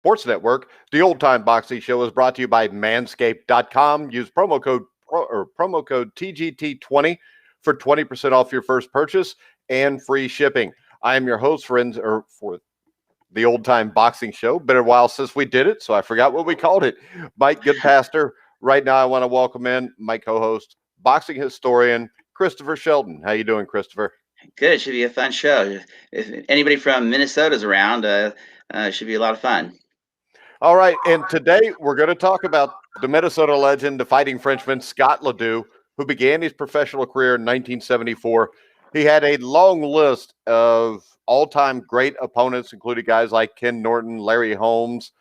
Sports Network. The Old Time Boxing Show is brought to you by Manscaped.com. Use promo code TGT20 for 20% off your first purchase and free shipping. I am your host, for the Old Time Boxing Show. Been a while since we did it, so I forgot what we called it. Mike Goodpaster. Right now, I want to welcome in my co-host, boxing historian, Christopher Shelton. How you doing, Christopher? Good. It should be a fun show. If anybody from Minnesota's around, it should be a lot of fun. All right, and today we're going to talk about the Minnesota legend, the fighting Frenchman, Scott LeDoux, who began his professional career in 1974. He had a long list of all-time great opponents, including guys like Ken Norton, Larry Holmes,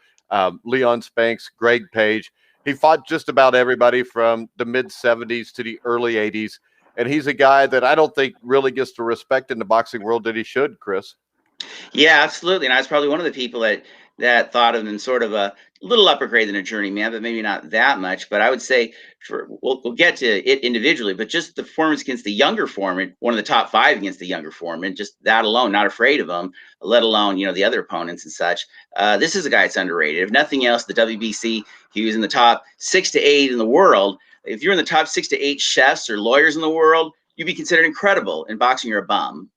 Leon Spanks, Greg Page. He fought just about everybody from the mid-'70s to the early '80s, and he's a guy that I don't think really gets the respect in the boxing world that he should, Chris. Yeah, absolutely. And I was probably one of the people that thought of him in sort of a little upper grade than a journeyman, but maybe not that much. But I would say we'll get to it individually, but just the performance against the younger Foreman, one of the top 5 against the younger Foreman, just that alone, not afraid of him, let alone, the other opponents and such. This is a guy that's underrated. If nothing else, the WBC, he was in the top 6 to 8 in the world. If you're in the top 6 to 8 chefs or lawyers in the world, you'd be considered incredible. In boxing, you're a bum.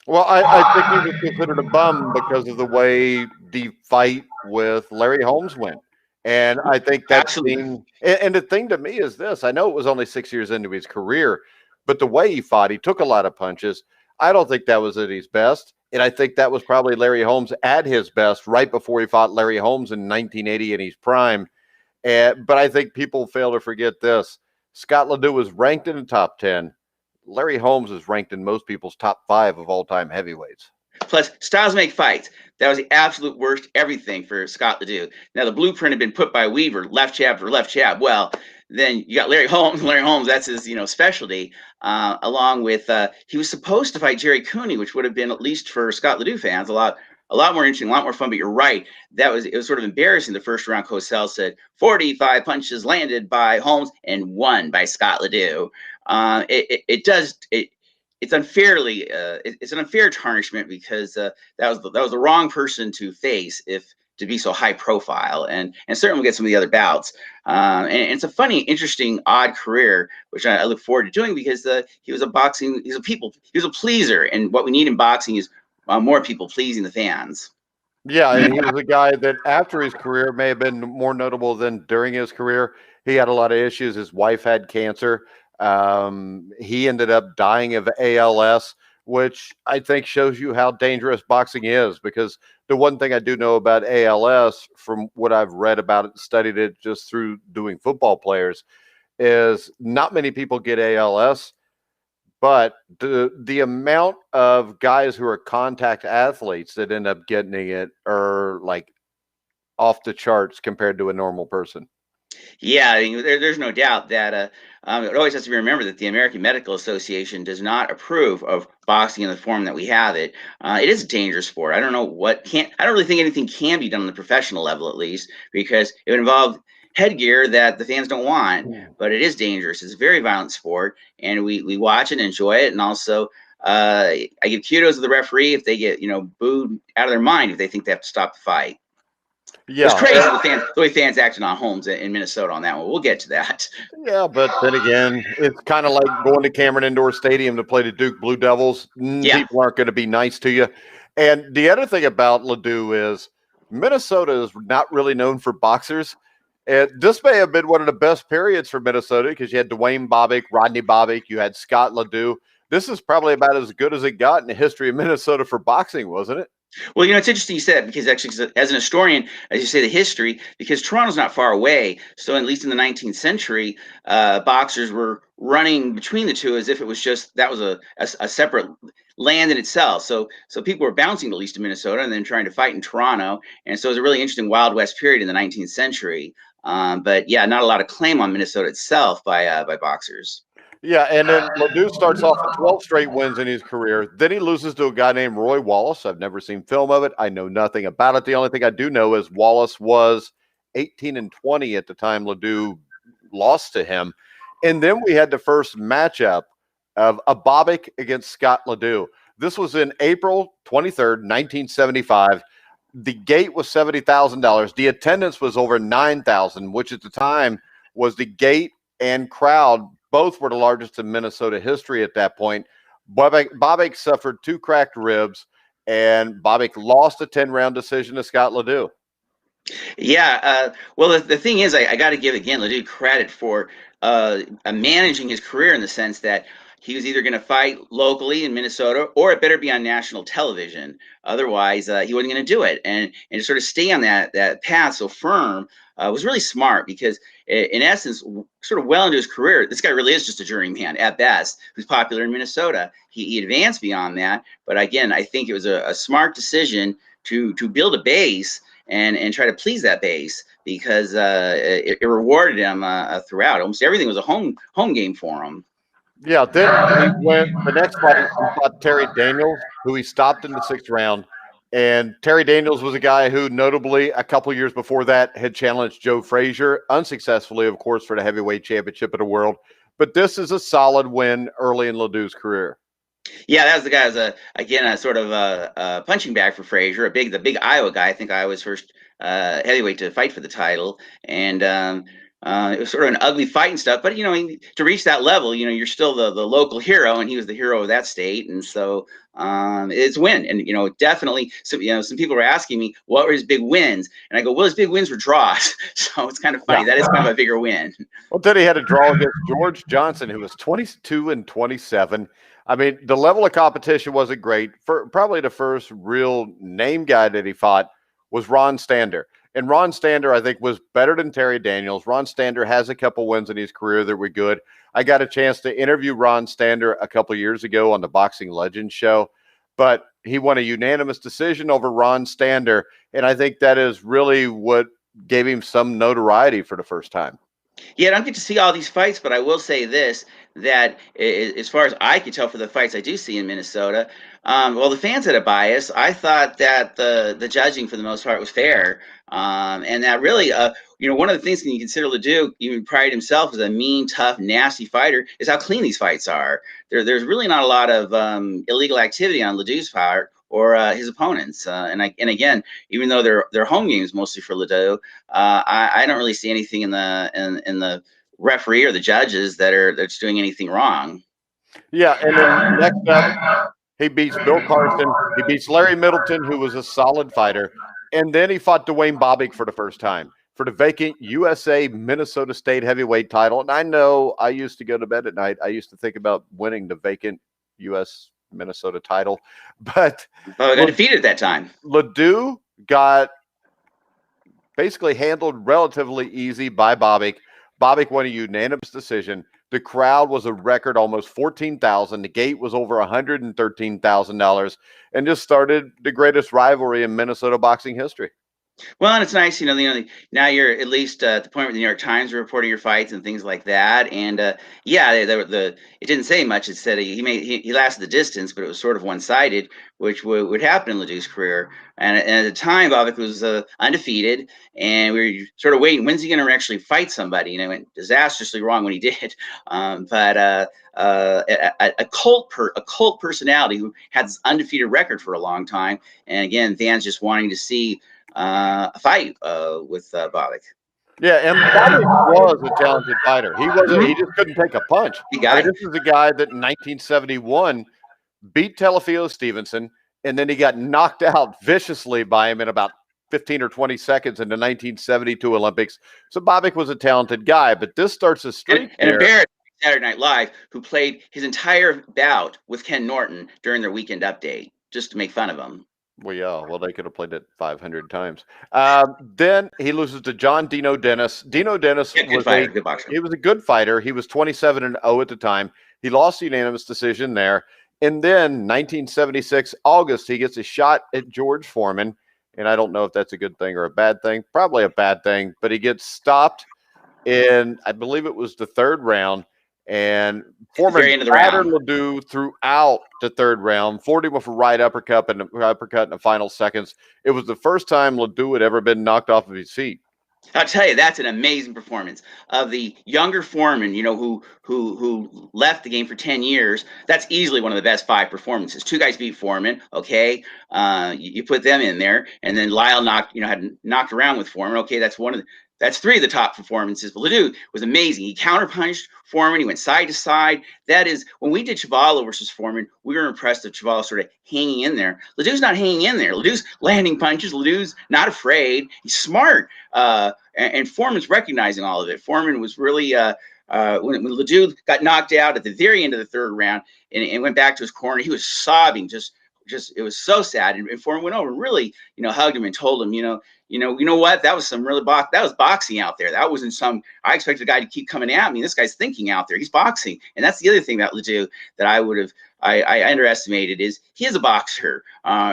Well, I think he was considered a bum because of the way the fight with Larry Holmes went. And I think that's and the thing to me is this. I know it was only 6 years into his career, but the way he fought, he took a lot of punches. I don't think that was at his best. And I think that was probably Larry Holmes at his best right before he fought Larry Holmes in 1980 in his prime. But I think people fail to forget this. Scott LeDoux was ranked in the top 10. Larry Holmes is ranked in most people's top 5 of all-time heavyweights. Plus, styles make fights. That was the absolute worst everything for Scott LeDoux. Now, the blueprint had been put by Weaver, left jab for left jab. Well, then you got Larry Holmes. Larry Holmes, that's his, specialty. Along with, he was supposed to fight Jerry Cooney, which would have been, at least for Scott LeDoux fans, a lot more interesting, a lot more fun. But you're right. It was sort of embarrassing. The first round, Cosell said 45 punches landed by Holmes and 1 by Scott LeDoux. It's an unfair tarnishment because that was the wrong person to face to be so high profile, and certainly we'll get some of the other bouts. And it's a funny, interesting, odd career, which I look forward to doing because he was a pleaser, and what we need in boxing is more people pleasing the fans. Yeah, and he was a guy that after his career may have been more notable than during his career. He had a lot of issues. His wife had cancer. He ended up dying of ALS, which I think shows you how dangerous boxing is, because the one thing I do know about ALS from what I've read about it, studied it just through doing football players, is not many people get ALS, but the amount of guys who are contact athletes that end up getting it are like off the charts compared to a normal person. Yeah, I mean, there's no doubt that it always has to be remembered that the American Medical Association does not approve of boxing in the form that we have it. It is a dangerous sport. I don't really think anything can be done on the professional level, at least, because it would involve headgear that the fans don't want. But it is dangerous. It's a very violent sport, and we watch it and enjoy it. And also, I give kudos to the referee if they get booed out of their mind if they think they have to stop the fight. Yeah, it's crazy the way fans acted on Holmes in Minnesota on that one. We'll get to that. Yeah, but then again, it's kind of like going to Cameron Indoor Stadium to play the Duke Blue Devils. Yeah. People aren't going to be nice to you. And the other thing about LeDoux is Minnesota is not really known for boxers. And this may have been one of the best periods for Minnesota because you had Dwayne Bobbitt, Rodney Bobbitt, you had Scott LeDoux. This is probably about as good as it got in the history of Minnesota for boxing, wasn't it? Well, it's interesting you said, because actually, as an historian, as you say, the history, because Toronto's not far away. So at least in the 19th century, boxers were running between the two as if it was just, that was a separate land in itself. So people were bouncing at least to Minnesota and then trying to fight in Toronto. And so it was a really interesting Wild West period in the 19th century. But yeah, not a lot of claim on Minnesota itself by boxers. Yeah, and then LeDoux starts off with 12 straight wins in his career. Then he loses to a guy named Roy Wallace. I've never seen film of it. I know nothing about it. The only thing I do know is Wallace was 18-20 at the time LeDoux lost to him. And then we had the first matchup of a Bobbitt against Scott LeDoux. This was in April 23rd, 1975. The gate was $70,000. The attendance was over 9,000, which at the time was the gate and crowd. Both were the largest in Minnesota history at that point. Bobick suffered 2 cracked ribs, and Bobick lost a 10-round decision to Scott LeDoux. Yeah, well, the thing is, I got to give again LeDoux credit for managing his career in the sense that he was either going to fight locally in Minnesota or it better be on national television. Otherwise, he wasn't going to do it. And to sort of stay on that path so firm was really smart because, in essence, sort of well into his career, this guy really is just a journeyman at best who's popular in Minnesota. He advanced beyond that. But again, I think it was a smart decision to build a base and try to please that base because it rewarded him throughout. Almost everything was a home game for him. Yeah, then he went the next fight. He fought Terry Daniels, who he stopped in the 6th round. And Terry Daniels was a guy who, notably, a couple years before that, had challenged Joe Frazier unsuccessfully, of course, for the heavyweight championship of the world. But this is a solid win early in LeDoux's career. Yeah, that was the guy who was a sort of a punching bag for Frazier, the big Iowa guy. I think Iowa's first heavyweight to fight for the title, and it was sort of an ugly fight and stuff. But to reach that level, you're still the local hero, and he was the hero of that state, and so it's a win. And definitely, some people were asking me what were his big wins, and I go, well, his big wins were draws. So it's kind of funny. Yeah. That is kind of a bigger win. Well, then he had a draw against George Johnson, who was 22-27. I mean, the level of competition wasn't great. Probably the first real name guy that he fought was Ron Stander. And Ron Stander, I think, was better than Terry Daniels. Ron Stander has a couple wins in his career that were good. I got a chance to interview Ron Stander a couple years ago on the Boxing Legends show, but he won a unanimous decision over Ron Stander. And I think that is really what gave him some notoriety for the first time. Yeah, I don't get to see all these fights, but I will say this, that as far as I could tell for the fights I do see in Minnesota, well, the fans had a bias. I thought that the judging for the most part was fair, and that really, one of the things that you consider LeDoux, even prided himself as a mean, tough, nasty fighter, is how clean these fights are. There's really not a lot of illegal activity on LeDoux's part or his opponents. And again, even though they're home games mostly for LeDoux, I don't really see anything in the referee or the judges that's doing anything wrong. Yeah, and then next up, he beats Bill Carson. He beats Larry Middleton, who was a solid fighter. And then he fought Dwayne Bobick for the first time for the vacant USA Minnesota State heavyweight title. And I know I used to go to bed at night. I used to think about winning the vacant U.S. Minnesota title, but I got defeated at that time. LeDoux got basically handled relatively easy by Bobick. Bobick won a unanimous decision. The crowd was a record almost 14,000. The gate was over $113,000, and just started the greatest rivalry in Minnesota boxing history. Well, and it's nice, now you're at least at the point where the New York Times are reporting your fights and things like that. And yeah, it didn't say much. It said he lasted the distance, but it was sort of one-sided, which would happen in LeDoux's career. And at the time, Bobick was undefeated, and we were sort of waiting, when's he going to actually fight somebody? It went disastrously wrong when he did. But a cult personality who had this undefeated record for a long time, and again, fans just wanting to see a fight with Bobick. Yeah, and Bobick was a talented fighter. He wasn't. He just couldn't take a punch. This is a guy that in 1971 beat Telefio Stevenson, and then he got knocked out viciously by him in about 15 or 20 seconds in the 1972 Olympics. So Bobick was a talented guy, but this starts a streak. And a Barrett, Saturday Night Live, who played his entire bout with Ken Norton during their weekend update, just to make fun of him. Well, yeah. Well, they could have played it 500 times. Then he loses to John Dino Dennis. Dino Dennis was good boxer. He was a good fighter. He was 27-0 at the time. He lost the unanimous decision there. And then 1976, August, he gets a shot at George Foreman. And I don't know if that's a good thing or a bad thing. Probably a bad thing. But he gets stopped in, I believe it was the 3rd round. And Foreman battered LeDoux throughout the 3rd round, floored him with a right uppercut in the final seconds. It was the first time LeDoux had ever been knocked off of his feet. I'll tell you, that's an amazing performance of the younger Foreman, who left the game for 10 years. That's easily one of the best 5 performances. 2 guys beat Foreman, okay? You put them in there, and then Lyle had knocked around with Foreman. Okay, that's 3 of the top performances. But LeDoux was amazing. He counterpunched Foreman. He went side to side. That is, when we did Chivalro versus Foreman, we were impressed with Chivalro sort of hanging in there. LeDoux's not hanging in there. LeDoux's landing punches. LeDoux's not afraid. He's smart. And Foreman's recognizing all of it. Foreman was really when LeDoux got knocked out at the very end of the 3rd round and went back to his corner, he was sobbing. Just it was so sad. And Foreman went over and really hugged him and told him, you know what, that was some really that was boxing out there. That wasn't some. I expected a guy to keep coming at me. This guy's thinking out there. He's boxing, and that's the other thing about LeDoux that I underestimated is he is a boxer.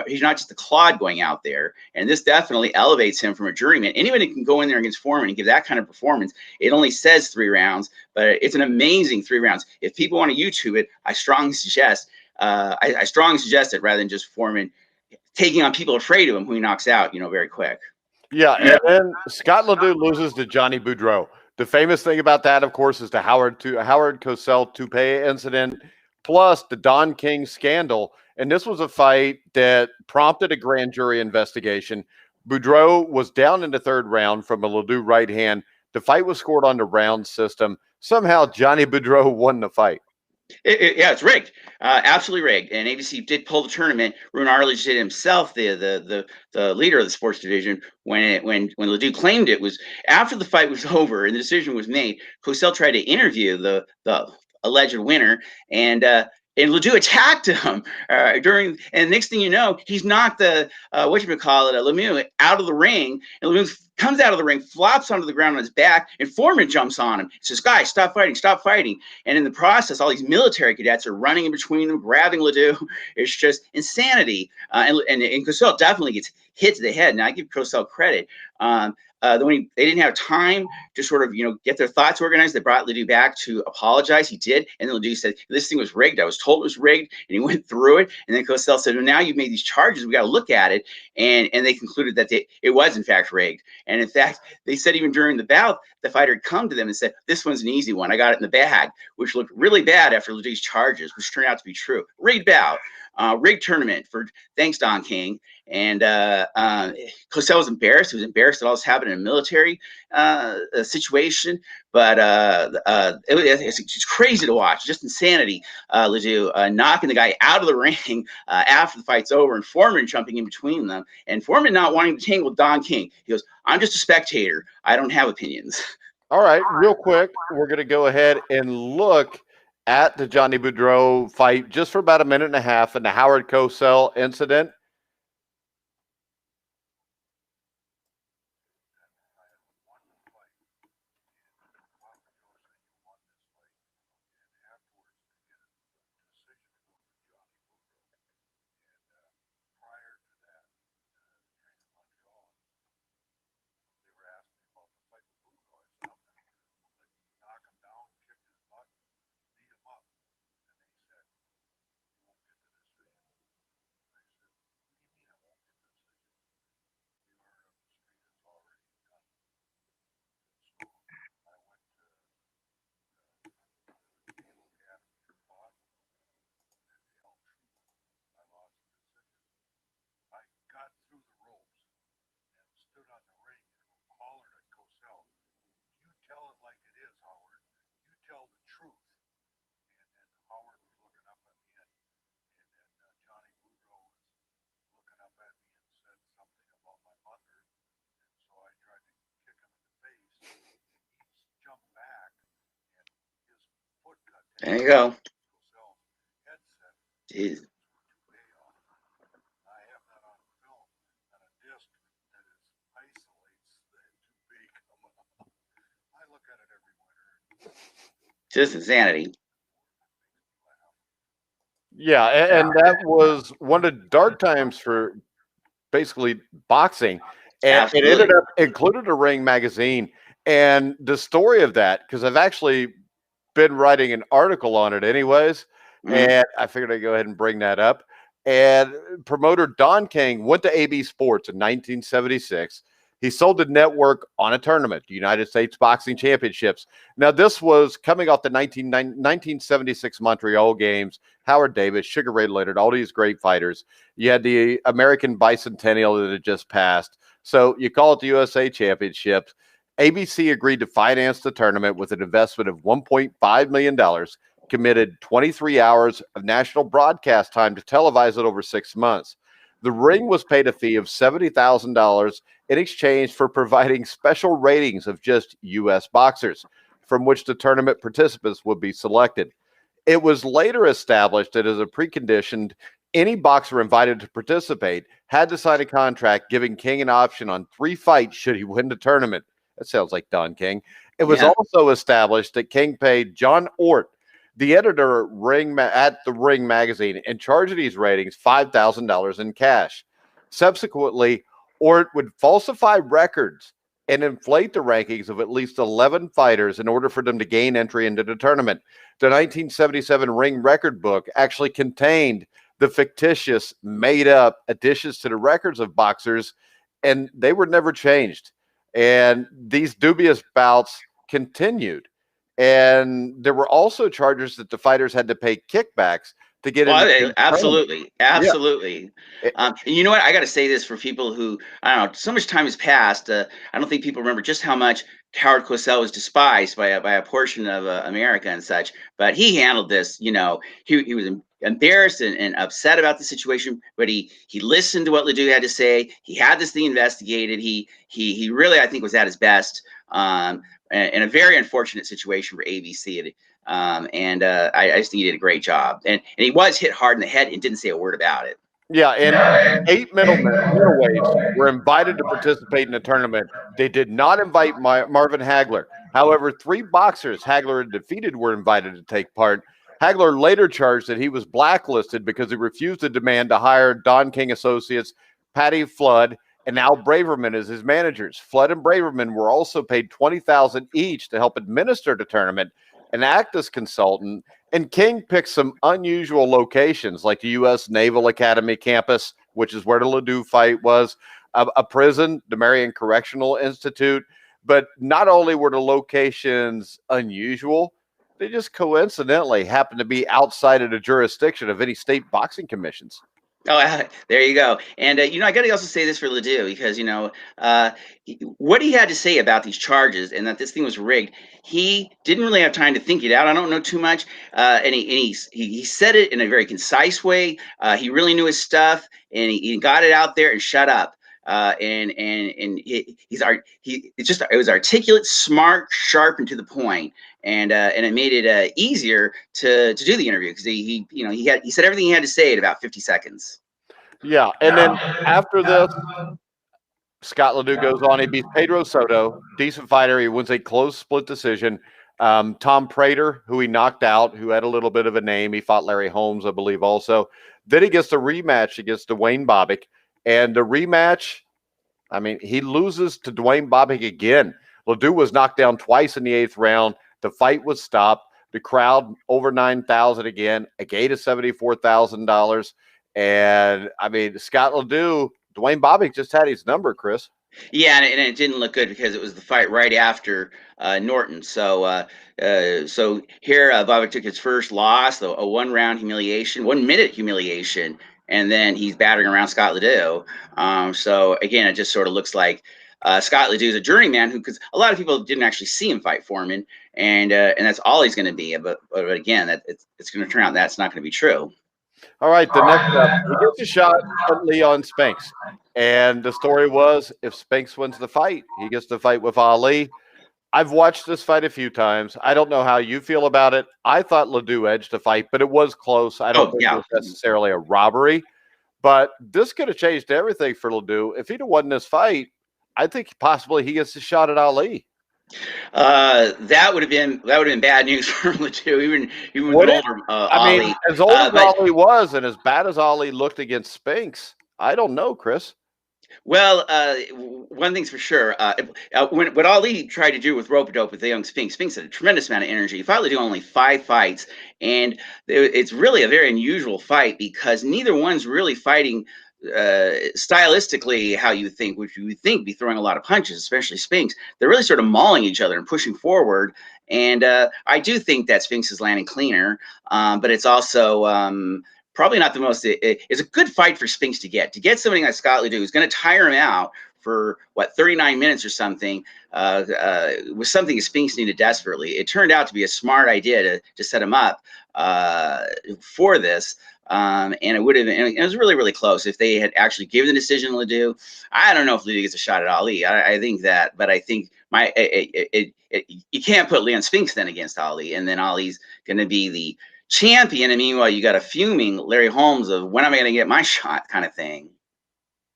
He's not just a clod going out there, and this definitely elevates him from a journeyman. Anybody can go in there against Foreman and give that kind of performance. It only says 3 rounds, but it's an amazing 3 rounds. If people want to YouTube it, I strongly suggest it rather than just Foreman taking on people afraid of him who he knocks out, very quick. Yeah, and then Scott LeDoux loses to Johnny Boudreau. The famous thing about that, of course, is the Howard Cosell toupee incident, plus the Don King scandal. And this was a fight that prompted a grand jury investigation. Boudreau was down in the 3rd round from a LeDoux right hand. The fight was scored on the round system. Somehow, Johnny Boudreau won the fight. Yeah, it's rigged, absolutely rigged. And ABC did pull the tournament. Roone Arledge did himself, the leader of the sports division, when LeDoux claimed it was after the fight was over and the decision was made. Cosell tried to interview the alleged winner, and LeDoux attacked him and next thing you know, he's knocked the Lemieux out of the ring, and Lemieux comes out of the ring, flops onto the ground on his back, and Foreman jumps on him. He says, "Guys, stop fighting." And in the process, all these military cadets are running in between them, grabbing LeDoux. It's just insanity. And Cosell definitely gets hit to the head. Now, I give Cosell credit. When they didn't have time to sort of, get their thoughts organized, they brought LeDoux back to apologize. He did. And then LeDoux said, "This thing was rigged. I was told it was rigged." And he went through it. And then Cosell said, "Well, now you've made these charges. We got to look at it." And they concluded that it was, in fact, rigged. And in fact, they said even during the bout, the fighter had come to them and said, "This one's an easy one. I got it in the bag," which looked really bad after LeDoux's charges, which turned out to be true. Rigged bout. Rigged tournament thanks Don King. And Cosell was embarrassed. He was embarrassed that all this happened in a military situation. But it's crazy to watch. Just insanity. LeDoux knocking the guy out of the ring after the fight's over, and Foreman jumping in between them. And Foreman not wanting to tangle with Don King. He goes, "I'm just a spectator. I don't have opinions." All right, real quick, we're going to go ahead and look at the Johnny Boudreau fight just for about a minute and a half and the Howard Cosell incident. There you go. Jeez. Just insanity. Yeah, and that was one of the dark times for basically boxing. And it ended up included a Ring magazine. And the story of that, because I've actually been writing an article on it anyways, and I figured I'd go ahead and bring that up. And promoter Don King went to AB Sports in 1976, He sold the network on a tournament, the United States Boxing Championships. Now, this was coming off the 1976 Montreal Games. Howard Davis, Sugar Ray Leonard, all these great fighters. You had the American Bicentennial that had just passed. So you call it the USA Championships. ABC agreed to finance the tournament with an investment of $1.5 million, committed 23 hours of national broadcast time to televise it over 6 months. The ring was paid a fee of $70,000 in exchange for providing special ratings of just U.S. boxers, from which the tournament participants would be selected. It was later established that as a precondition, any boxer invited to participate had to sign a contract giving King an option on 3 fights should he win the tournament. That sounds like Don King. It was also established that King paid John Ort, the editor at the Ring magazine, in charge of these ratings, $5,000 in cash. Subsequently, Ort would falsify records and inflate the rankings of at least 11 fighters in order for them to gain entry into the tournament. The 1977 Ring record book actually contained the fictitious, made-up additions to the records of boxers, and they were never changed. And these dubious bouts continued. And there were also charges that the fighters had to pay kickbacks to get in. Absolutely. You know what? I got to say this for people who, I don't know, so much time has passed. I don't think people remember just how much Howard Cosell was despised by a portion of America and such. But he handled this, he was embarrassed and upset about the situation, but he listened to what LeDoux had to say. He had this thing investigated. He really, I think, was at his best. In a very unfortunate situation for ABC. I just think he did a great job. And he was hit hard in the head and didn't say a word about it. Yeah, and 8 middleweights were invited to participate in the tournament. They did not invite Marvin Hagler. However, 3 boxers Hagler had defeated were invited to take part. Hagler later charged that he was blacklisted because he refused a demand to hire Don King Associates, Patty Flood, and Al Braverman as his managers. Flood and Braverman were also paid $20,000 each to help administer the tournament and act as consultant. And King picked some unusual locations like the U.S. Naval Academy campus, which is where the LeDoux fight was, a prison, the Marion Correctional Institute. But not only were the locations unusual, they just coincidentally happened to be outside of the jurisdiction of any state boxing commissions. Oh, there you go. And, I got to also say this for LeDoux because, what he had to say about these charges and that this thing was rigged, he didn't really have time to think it out. I don't know too much. And he said it in a very concise way. He really knew his stuff and he got it out there and shut up. It was articulate, smart, sharp, and to the point. And it made it easier to do the interview because he said everything he had to say in about 50 seconds. Yeah, and then after this, Scott LeDoux goes on. He beats Pedro Soto, decent fighter. He wins a close split decision. Tom Prater, who he knocked out, who had a little bit of a name. He fought Larry Holmes, I believe, also. Then he gets the rematch against Dwayne Bobbick. And the rematch, he loses to Dwayne Bobbick again. LeDoux was knocked down twice in the 8th round. The fight was stopped. The crowd over 9,000 again, a gate of $74,000. And Scott LeDoux, Dwayne Bobbick just had his number, Chris. Yeah, and it didn't look good because it was the fight right after Norton. So here Bobbick took his first loss, a 1-round humiliation, 1-minute humiliation, and then he's battering around Scott LeDoux. So again, it just sort of looks like Scott LeDoux is a journeyman because a lot of people didn't actually see him fight Foreman, and that's all he's going to be. But again, it's going to turn out that's not going to be true. All right, the next up, he gets a shot at Leon Spinks. And the story was, if Spinks wins the fight, he gets to fight with Ali. I've watched this fight a few times. I don't know how you feel about it. I thought LeDoux edged the fight, but it was close. I don't think it was necessarily a robbery. But this could have changed everything for LeDoux. If he'd have won this fight, I think possibly he gets a shot at Ali. That would have been bad news for LeDoux. Even with older Ali. As old as Ali was, and as bad as Ali looked against Spinks, I don't know, Chris. Well, one thing's for sure. What Ali tried to do with rope-a-dope with the young Spinks had a tremendous amount of energy. He finally did only 5 fights, and it's really a very unusual fight because neither one's really fighting stylistically how you think, which you would think be throwing a lot of punches, especially Spinks. They're really sort of mauling each other and pushing forward. And I do think that Spinks is landing cleaner, but it's also probably not the most. It's a good fight for Spinks to get somebody like Scott LeDoux who's going to tire him out for 39 minutes or something, was something Spinks needed desperately. It turned out to be a smart idea to set him up for this. And it would have been, it was really, really close if they had actually given the decision to LeDoux. I don't know if LeDoux gets a shot at Ali. I think that, but I think you can't put Leon Spinks then against Ali, and then Ali's going to be the champion. And meanwhile, you got a fuming Larry Holmes of when am I going to get my shot kind of thing.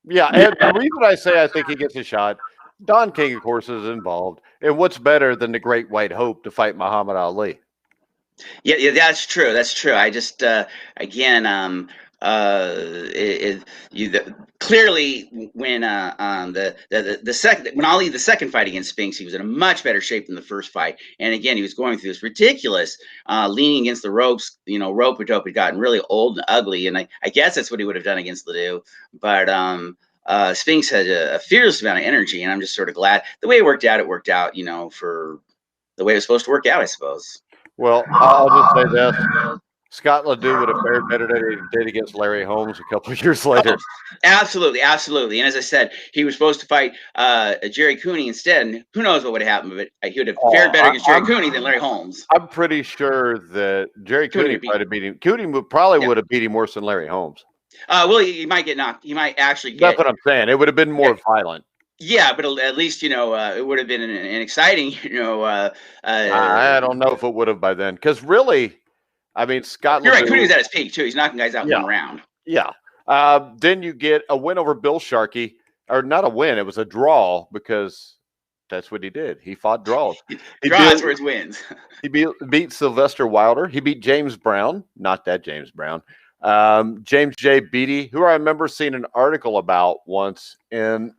Yeah, and the reason I say I think he gets a shot, Don King, of course, is involved. And what's better than the Great White Hope to fight Muhammad Ali? Yeah, that's true. That's true. I just again, clearly when the second when Ali the second fight against Spinks, he was in a much better shape than the first fight. And again, he was going through this ridiculous leaning against the ropes. Rope had gotten really old and ugly, and I guess that's what he would have done against LeDoux. But Spinks had a fierce amount of energy, and I'm just sort of glad the way it worked out. It worked out, for the way it was supposed to work out, I suppose. Well, I'll just say this. Scott LeDoux would have fared better than he did against Larry Holmes a couple of years later. Oh, absolutely. And as I said, he was supposed to fight Jerry Cooney instead, and who knows what would have happened, but he would have fared better against Jerry Cooney than Larry Holmes. I'm pretty sure that Jerry Cooney would have beat him. Cooney would have beat him worse than Larry Holmes. Well, he might get knocked. He might actually get. That's what I'm saying. It would have been more violent. Yeah, but at least it would have been an exciting. I don't know if it would have by then, because really, I mean, Scott. You're right. Cooney was at his peak too. He's knocking guys out in one round. Yeah. Then you get a win over Bill Sharkey, or not a win. It was a draw because that's what he did. He fought draws. Draws were his wins. He beat Sylvester Wilder. He beat James Brown. Not that James Brown. James J. Beatty, who I remember seeing an article about once in,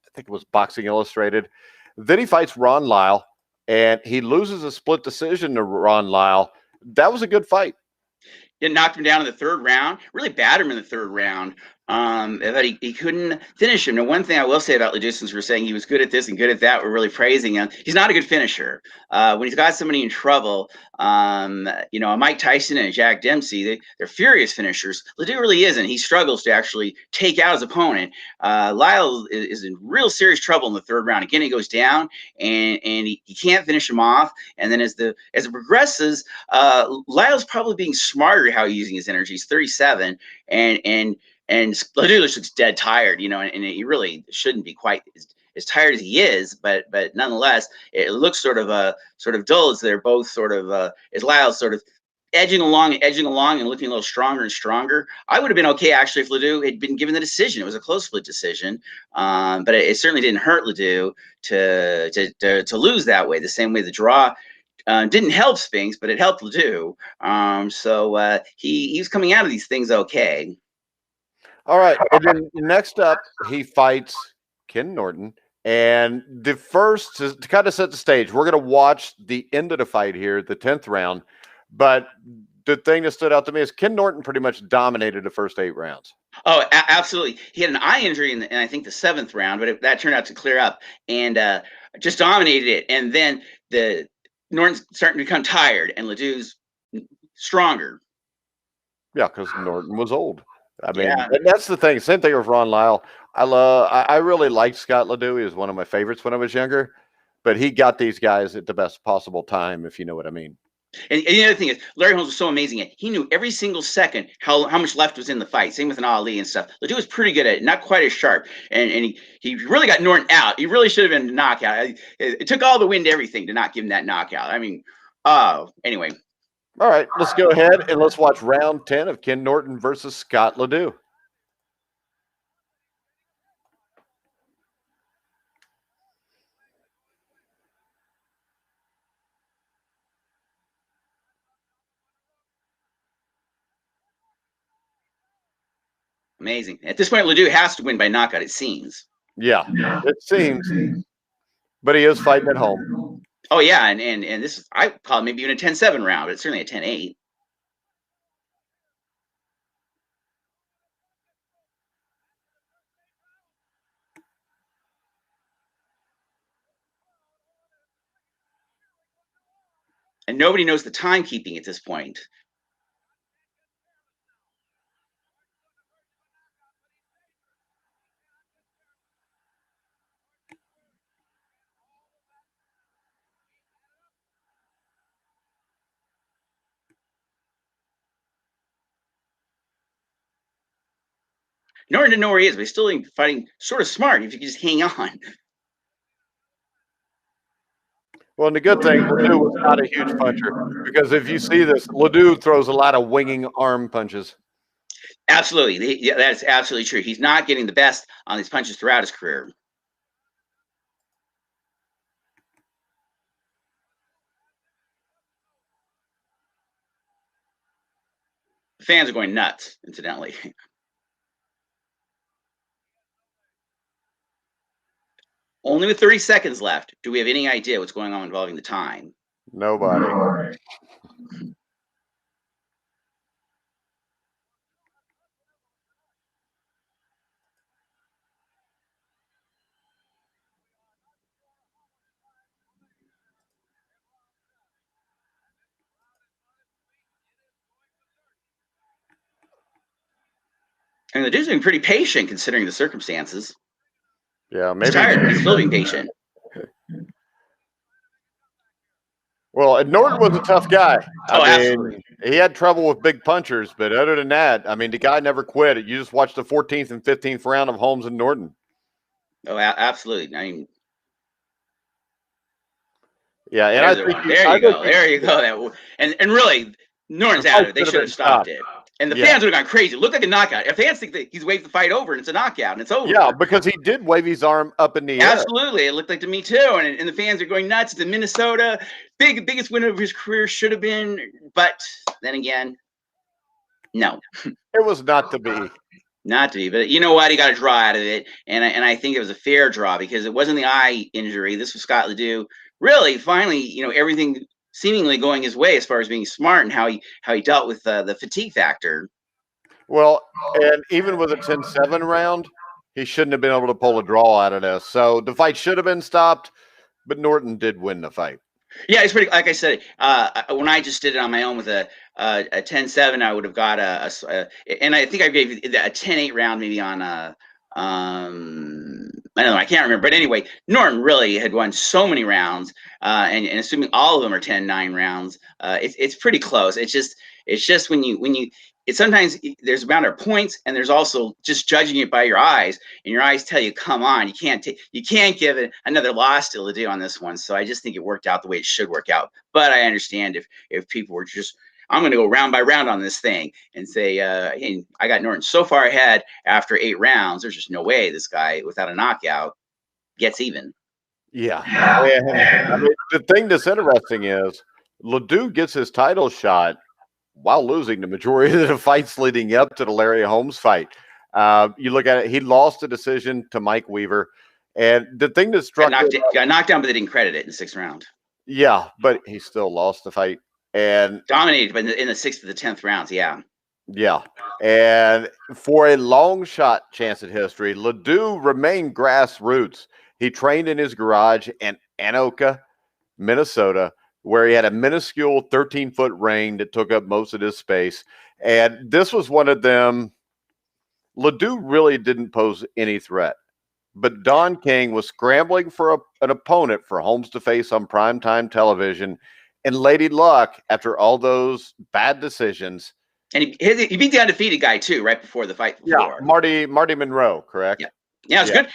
I think it was Boxing Illustrated. Then he fights Ron Lyle, and he loses a split decision to Ron Lyle. That was a good fight. It knocked him down in the third round, really battered him in the third round. But he couldn't finish him. Now, one thing I will say about LeDoux, since we're saying he was good at this and good at that, we're really praising him. He's not a good finisher. When he's got somebody in trouble, a Mike Tyson and a Jack Dempsey, they're furious finishers. LeDoux really isn't. He struggles to actually take out his opponent. Lyle is in real serious trouble in the third round. Again, he goes down and he can't finish him off. And then as it progresses, Lyle's probably being smarter how he's using his energy. He's 37 and LeDoux looks dead tired, and he really shouldn't be quite as tired as he is, but nonetheless, it looks sort of dull as they're both sort of as Lyle's sort of edging along and looking a little stronger and stronger. I would have been okay actually if LeDoux had been given the decision. It was a close split decision, but it certainly didn't hurt LeDoux to lose that way. The same way the draw didn't help Spinks, but it helped LeDoux. So he's coming out of these things okay. All right. And then next up, he fights Ken Norton. And the first, to kind of set the stage, we're going to watch the end of the fight here, the 10th round. But the thing that stood out to me is Ken Norton pretty much dominated the first 8 rounds. Oh, absolutely. He had an eye injury in I think the 7th round, but that turned out to clear up and just dominated it. And then Norton's starting to become tired and LeDoux's stronger. Yeah, because Norton was old. I mean, and that's the thing. Same thing with Ron Lyle. I really liked Scott LeDoux. He was one of my favorites when I was younger, but he got these guys at the best possible time, if you know what I mean. And the other thing is, Larry Holmes was so amazing. He knew every single second how much left was in the fight. Same with an Ali and stuff. LeDoux was pretty good at it, not quite as sharp. And he really got Norton out. He really should have been a knockout. It took all the wind, everything to not give him that knockout. I mean, anyway. All right, let's go ahead and let's watch round 10 of Ken Norton versus Scott LeDoux. Amazing. At this point, LeDoux has to win by knockout, it seems. Yeah, it seems. But he is fighting at home. Oh, yeah, and this is, I call it maybe even a 10-7 round, but it's certainly a 10-8. And nobody knows the timekeeping at this point. Norton didn't know where he is, but he's still fighting sort of smart if you can just hang on. Well, and the good thing, LeDoux was not a huge puncher, because if you see this, LeDoux throws a lot of winging arm punches. Absolutely. Yeah, that's absolutely true. He's not getting the best on these punches throughout his career. The fans are going nuts, incidentally. Only with 30 seconds left, do we have any idea what's going on involving the time? Nobody. I mean, the dude's being pretty patient considering the circumstances. Yeah, maybe. He's tired, but he's still being patient. Well, and Norton was a tough guy. Absolutely. He had trouble with big punchers, but other than that, I mean, the guy never quit. You just watched the 14th and 15th round of Holmes and Norton. Oh, absolutely. I mean, yeah, and there you go. And really, Norton's out of it. They should have stopped it. And the fans would have gone crazy. It looked like a knockout. If fans think that he's waved the fight over and it's a knockout and it's over. Yeah, because he did wave his arm up in the air. Absolutely. It looked like to me too. And the fans are going nuts. It's in Minnesota. Biggest win of his career should have been. But then again, no. It was not to be. Not to be. But you know what? He got a draw out of it. And I think it was a fair draw because it wasn't the eye injury. This was Scott LeDoux. Really, finally, everything seemingly going his way as far as being smart and how he dealt with the fatigue factor. Well, and even with a 10-7 round, he shouldn't have been able to pull a draw out of this. So the fight should have been stopped, but Norton did win the fight. Yeah, it's pretty. Like I said, when I just did it on my own with a 10-7, I would have got and I think I gave a 10-8 round maybe on I don't know, I can't remember, but anyway, Norton really had won so many rounds, and assuming all of them are 10-9 rounds, it's pretty close. It's just when you sometimes there's a amount of points, and there's also just judging it by your eyes, and your eyes tell you, come on, you can't give it another loss to LeDoux on this one. So I just think it worked out the way it should work out. But I understand if people were just, I'm going to go round by round on this thing and say, hey, I got Norton so far ahead after 8 rounds. There's just no way this guy, without a knockout, gets even. Yeah. I mean, the thing that's interesting is LeDoux gets his title shot while losing the majority of the fights leading up to the Larry Holmes fight. You look at it, he lost a decision to Mike Weaver. And the thing that struck got knocked down, but they didn't credit it in the 6th round. Yeah, but he still lost the fight. And dominated, but in the 6th to the 10th rounds, yeah. Yeah. And for a long shot chance at history, LeDoux remained grassroots. He trained in his garage in Anoka, Minnesota, where he had a minuscule 13-foot ring that took up most of his space. And this was one of them. LeDoux really didn't pose any threat. But Don King was scrambling for an opponent for Holmes to face on primetime television. And Lady Luck, after all those bad decisions. And he beat the undefeated guy, too, right before the fight. Yeah, Marty Monroe, correct? Yeah, it's good.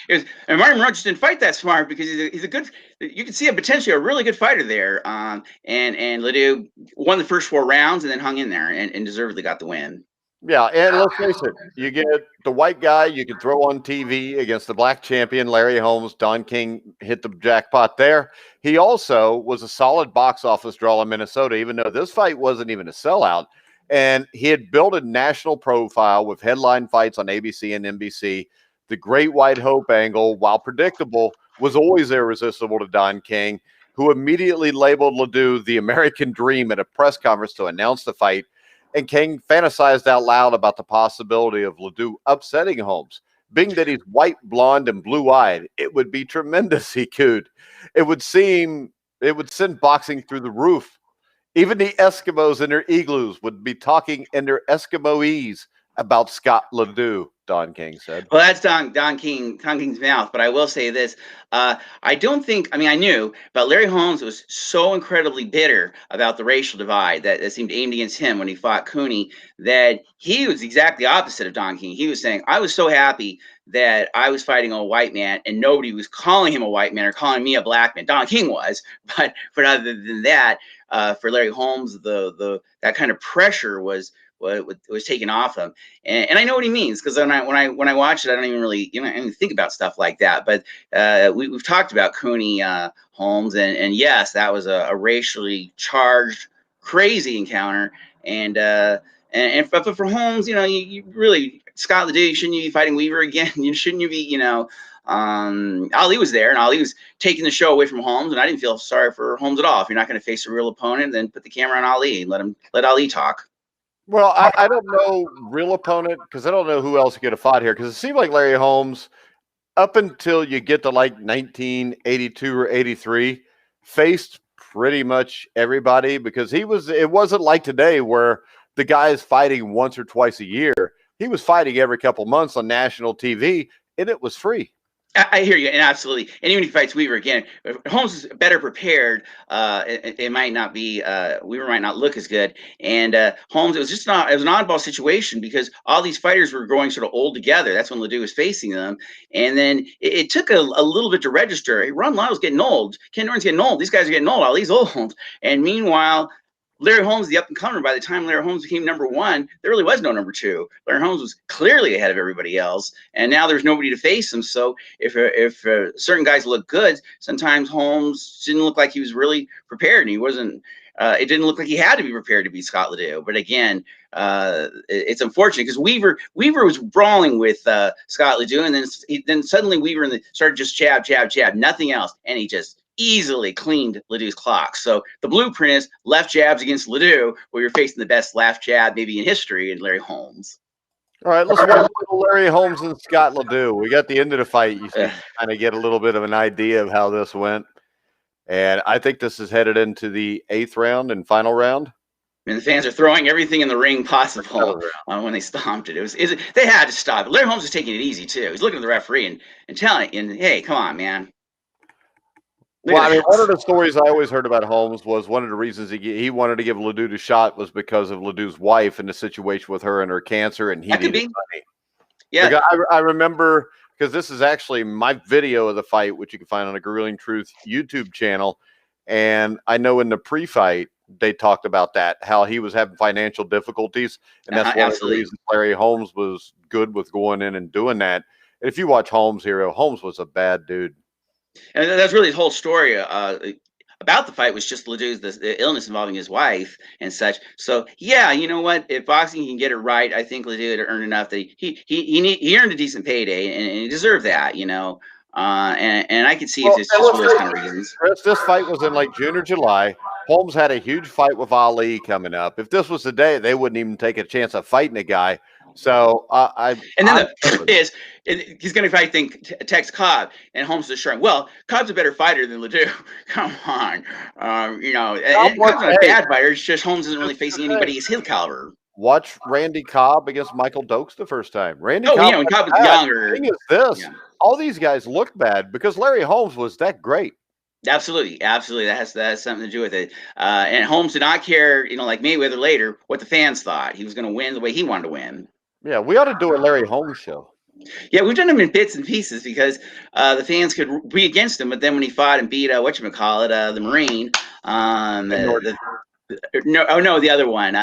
And Marty Monroe just didn't fight that smart because he's a good. You can see a potentially a really good fighter there. And LeDoux won the first 4 rounds and then hung in there and deservedly got the win. Yeah, and let's face it, you get the white guy you can throw on TV against the black champion, Larry Holmes. Don King hit the jackpot there. He also was a solid box office draw in Minnesota, even though this fight wasn't even a sellout. And he had built a national profile with headline fights on ABC and NBC. The Great White Hope angle, while predictable, was always irresistible to Don King, who immediately labeled LeDoux the American Dream at a press conference to announce the fight. And King fantasized out loud about the possibility of LeDoux upsetting Holmes. Being that he's white, blonde, and blue-eyed, it would be tremendous, he cooed. It would send boxing through the roof Even the Eskimos in their igloos would be talking in their Eskimoese about Scott LeDoux, Don King said. Well, that's Don King's mouth. But I will say this: I don't think. I mean, I knew, but Larry Holmes was so incredibly bitter about the racial divide that seemed aimed against him when he fought Cooney that he was exactly opposite of Don King. He was saying, "I was so happy that I was fighting a white man, and nobody was calling him a white man or calling me a black man. Don King was, but other than that, for Larry Holmes, the that kind of pressure was taken off him, and I know what he means, because when I watch it, I don't even really, I don't even think about stuff like that. But we've talked about Cooney, Holmes, and yes, that was a racially charged, crazy encounter, and but for Holmes, you really, Scott LeDoux, shouldn't you be fighting Weaver again? Shouldn't you be, Ali was there, and Ali was taking the show away from Holmes, and I didn't feel sorry for Holmes at all. If you're not going to face a real opponent, then put the camera on Ali and let Ali talk. Well, I don't know real opponent, because I don't know who else could have fought here, because it seemed like Larry Holmes, up until you get to like 1982 or 83, faced pretty much everybody, because it wasn't like today where the guy is fighting once or twice a year. He was fighting every couple months on national TV, and it was free. I hear you, and absolutely. And even if he fights Weaver again, if Holmes is better prepared. It might not be, Weaver might not look as good. And Holmes, it was an oddball situation, because all these fighters were growing sort of old together. That's when LeDoux was facing them. And then it took a little bit to register. Hey, Lyle's getting old. Ken Norton's getting old. These guys are getting old. All these old. And meanwhile, Larry Holmes, the up-and-comer, by the time Larry Holmes became number one, there really was no number two. Larry Holmes was clearly ahead of everybody else, and now there's nobody to face him. So if certain guys look good, sometimes Holmes didn't look like he was really prepared, and he wasn't. It didn't look like he had to be prepared to beat Scott LeDoux. But again, it's unfortunate, because Weaver was brawling with Scott LeDoux, and then suddenly Weaver started just jab, nothing else, and he just easily cleaned LeDoux's clock. So the blueprint is left jabs against LeDoux, where you're facing the best left jab maybe in history, in Larry Holmes. All right, let's watch Larry Holmes and Scott LeDoux. We got the end of the fight. You can kind of get a little bit of an idea of how this went. And I think this is headed into the 8th round and final round. And the fans are throwing everything in the ring possible when they stomped it. They had to stop it. Larry Holmes was taking it easy too. He's looking at the referee and telling him, hey, come on, man. Well, I mean, one of the stories I always heard about Holmes was one of the reasons he wanted to give LeDoux the shot was because of LeDoux's wife and the situation with her and her cancer, and he needed money. Yeah, like I remember, because this is actually my video of the fight, which you can find on the Guerrilling Truth YouTube channel, and I know in the pre-fight they talked about that, how he was having financial difficulties, and that's one of the reasons Larry Holmes was good with going in and doing that. And if you watch Holmes here, Holmes was a bad dude. And that's really his whole story about the fight, was just LeDoux's the illness involving his wife and such. So yeah, you know what? If boxing can get it right, I think LeDoux had earned enough that he earned a decent payday, and he deserved that, and I could see if it's just for those kind of reasons. This fight was in like June or July. Holmes had a huge fight with Ali coming up. If this was the day, they wouldn't even take a chance of fighting a guy. So he's going to fight, text Cobb, and Holmes is sure. Well, Cobb's a better fighter than LeDoux. Come on, Cobb's not a bad fighter. It's just Holmes isn't really facing anybody his caliber. Watch Randy Cobb against Michael Doakes the first time. When Cobb was younger. The thing is this: all these guys look bad because Larry Holmes was that great. Absolutely. That has something to do with it. And Holmes did not care, like Mayweather later, what the fans thought. He was going to win the way he wanted to win. Yeah, we ought to do a Larry Holmes show. Yeah, we've done them in bits and pieces because the fans could be against him, but then when he fought and beat the Marine, the other one,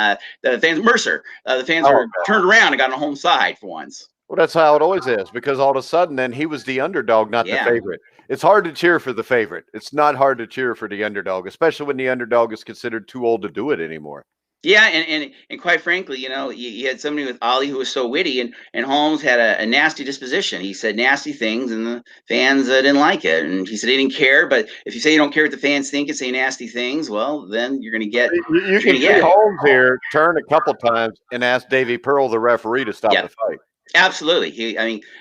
the fans, Mercer, the fans were turned around and got on Holmes' side for once. Well, that's how it always is, because all of a sudden then he was the underdog, not the favorite. It's hard to cheer for the favorite. It's not hard to cheer for the underdog, especially when the underdog is considered too old to do it anymore. Yeah, and quite frankly, you had somebody with Ali who was so witty, and Holmes had a nasty disposition. He said nasty things, and the fans didn't like it. And he said he didn't care, but if you say you don't care what the fans think and say nasty things, well, then you're going to get. You can see Holmes here turn a couple times and ask Davey Pearl, the referee, to stop the fight. Absolutely.